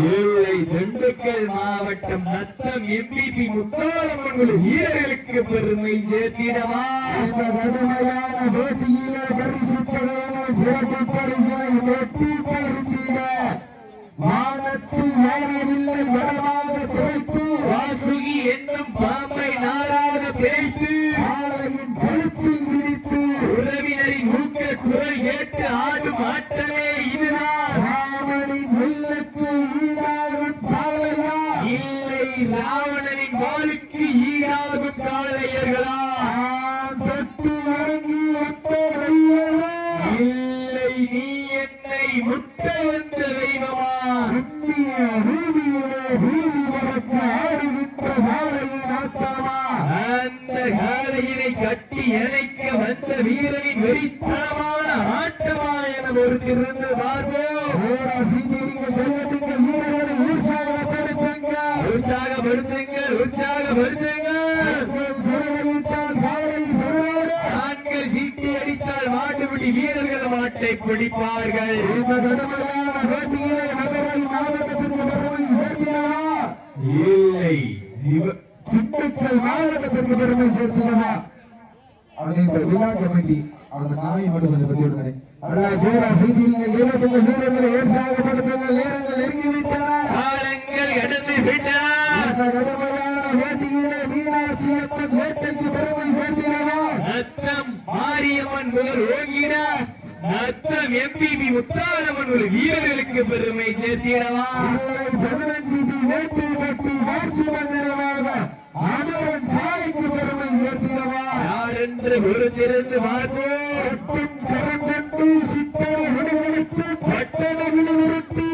இல்லை, திண்டுக்கல் மாவட்டம் நத்தம் எம்பிபி முத்தாரம்மன் வீரர்களுக்கு பெருமை சேர்த்திடவா? இந்த கடுமையான போட்டியிலே பரிசுத்தவர்கள் சிறப்பு பரிசினை வெற்றி பருத்திட வானத்தில் வாழவில்லை வளமாக பிழைத்து வாசுகி என்னும் பாம்பை நாராக பிழைத்து ஆலையின் கழுத்தில் இடித்து உறவினரின் ஊக்க குரல் கேட்டு ஆடும் ஆட்டமே இதுதான். ராவணின் வெள்ளக்கு ஈடாகும் காளையா? இல்லை, ராவணனின் வாளுக்கு ஈடாகும் காளையர்களா? தொட்டு வணங்கி வையவா? இல்லை, நீ என்னை முட்ட வந்த தெய்வமா? இந்திய ரூபியிலே வீதி பறக்க ஆடுகின்ற காளையின் ஆட்டமா? அந்த காளையினை கட்டி இணைக்க வந்த வீரனின் வெறித்தனமான ஆட்டமா என ஒரு திருந்து பார்ப்போம். வீரர்களை உற்சாகப்படுத்துங்க, உற்சாகப்படுத்துங்கள், உற்சாகப்படுத்துங்கள். ஆண்கள் சீட்டி அடித்தால் மாட்டுப்பிடி வீரர்கள் மாட்டை பிடிப்பார்கள். இல்லை, திண்டுக்கல் மாவட்டத்திற்கு பெருமை சேர்த்துள்ளதா? அவனை இந்த விழா கமிட்டி அவரது நாயை மட்டும் கொஞ்சம் பற்றி விடுகிறேன். வீரர்களை உற்சாகப்படுத்துங்கள், நேரங்கள் நெருங்கிவிட்டன, காலங்கள் கடந்து விட்டன. மீனாட்சி அம்மன் வேட்டைக்கு பெருமை சேர்த்தினவா? நத்தம் மாரியம்மன் முதல் ஓங்கிட நத்தம் எம்பிபி முத்தாரம்மன் வீரர்களுக்கு பெருமை சேர்த்திடவா? 15 வேட்டை கட்டி வாழ்க்கை மந்திரமாக அவன் தாய்க்கு பெருமை சேர்த்தினவா? யார் என்று ஒரு திறந்து பார்ப்போம். கரம் கட்டி சித்தனை விடுவித்து பட்டனை விடுவித்து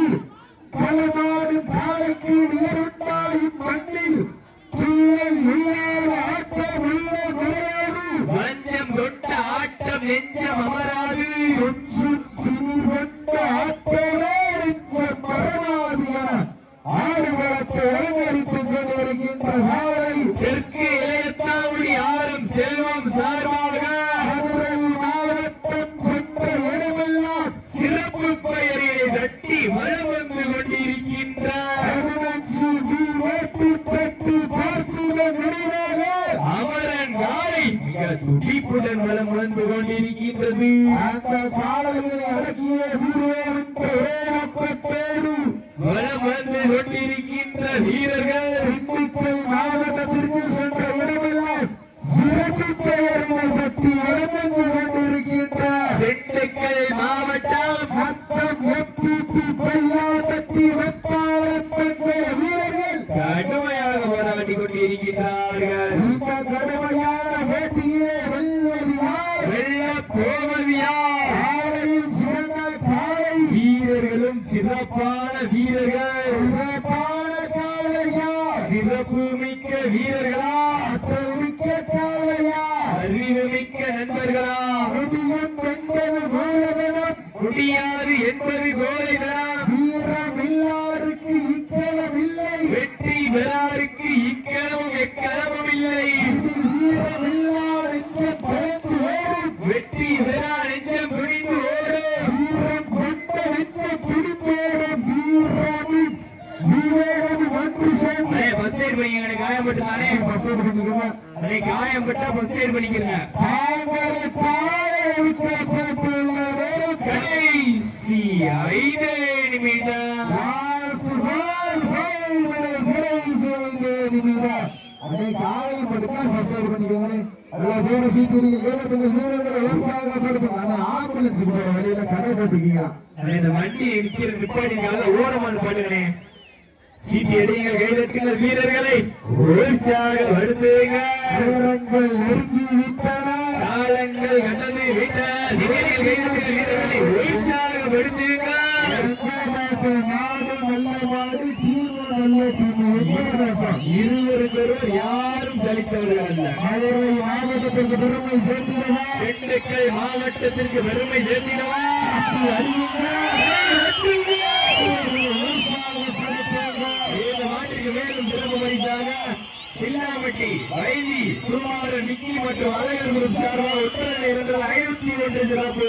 பலமாடும் காலைக்கு நீருண்டால் இம்மண்ணில் தூயல் இல்லாத ஆட்டம் உள்ள விளையாடு வஞ்சம் கொண்ட ஆட்டம் நெஞ்சம் அமராது. கொஞ்சம் திமிர் கொண்ட ஆட்டோடு நெஞ்சம் மறவாதியா ஆடு வளத்தை அலங்கரித்துக் கொண்டிருக்கின்ற காலை தெற்கு இளையத்தாவுடி ஆறும் செல்வம் சார்பாக மதுரை மாவட்டம் கொண்ட இடமெல்லாம் சிறப்பு பெயரினை தட்டி வளம் வந்து கொண்டிருக்கின்ற அமரன் காலை மிக துடிப்புடன் வளம் வந்து கொண்டிருக்கின்றது. அந்த காலையில் அடக்கிய வீரப்பட்டோடு வளம் வந்து கொண்டிருக்கின்ற வீரர்கள் திண்டுக்கல் மாவட்டத்திற்கு சென்ற இடமெல்லாம் சிறப்பு பெயர்களை பற்றி இழந்து கொண்டிருக்கின்ற திண்டுக்கல் மாவட்டம் மொத்தம் எப்பிபி பையாபட்டி வெப்பாளப்பட்ட வீரர்கள் கடுமையாக போராடி கொண்டிருக்கிறார்கள். இந்த கடுமையான போட்டியே வெல்வது யார்? வெள்ளப் போவது யார்? காலையில் சிறந்த காலை வீரர்களும் சிறப்பான வீரர்கள். சிறப்பான காலையா? சிறப்பு மிக்க வீரர்களா? ஆற்றல் மிக்க காலையா? அறிவு மிக்க நண்பர்களா? முடியும் என்பது மூலதனம், முடியாது என்பது கோலைதனம். வீரம் இல்லாருக்கு இக்கலம் இல்லை, வெற்றி பெறாருக்கு இக்கணமும் எக்கணமும் இல்லை. வீரம் இல்லாருக்கு பயந்து ஓடும், வெற்றி பெறா நெஞ்சம் துணிந்து ஓடும். வீரம் கொண்ட வெற்ற பிடிப்போடும் வீரமின் வீரமி ஒன்று சேர்ந்து ஃபர்ஸ்ட் எய்ட் பண்ணிக்க. எனக்கு காயப்பட்டு தானே அன்னைக்கு காயப்பட்டா ஃபர்ஸ்ட் எய்ட் பண்ணிக்கிறேங்க. தாங்களை பாடுள்ள நேரம் கடைசி 5 நிமிடம். அதை காயப்படுத்தால் ஃபர்ஸ்ட் எய்ட் பண்ணிக்கோங்க. அதெல்லாம் வேற சீக்கிரம் வீரர்களை உற்சாகப்படுத்தும். ஆனா ஆம்புலன்ஸ் போற வழியில கடை போட்டுக்கீங்க. இந்த வண்டி நிக்கிற நிப்பாட்டிக்காக ஓரமான பாட்டுங்களே. சீட்டி அடிங்கள், கைதட்டுங்கள், வீரர்களை உற்சாகப்படுத்துங்க. நேரங்கள் நெருங்கி விட்டன, காலங்கள் கடந்து விட்டன. சிவனில் கைதட்டுங்கள், வீரர்களை உற்சாகப்படுத்துங்க. நாடு நல்ல மாடு, தீர்வு நல்ல தீர்வு. இருவருக்கொருவர் யாரும் சலித்தவர்கள் அல்ல. மதுரை மாவட்டத்திற்கு பெருமை சேர்த்திடவா? திண்டுக்கல் மாவட்டத்திற்கு பெருமை சேர்த்திடவா? இந்த மாட்டிற்கு மேலும் சிறப்பு பரிசாக சில்லாமட்டி வைதி சுமார நிக்கி மற்றும் அழகர் குரூப் சார்பாக உத்தரவு 501 சிறப்பு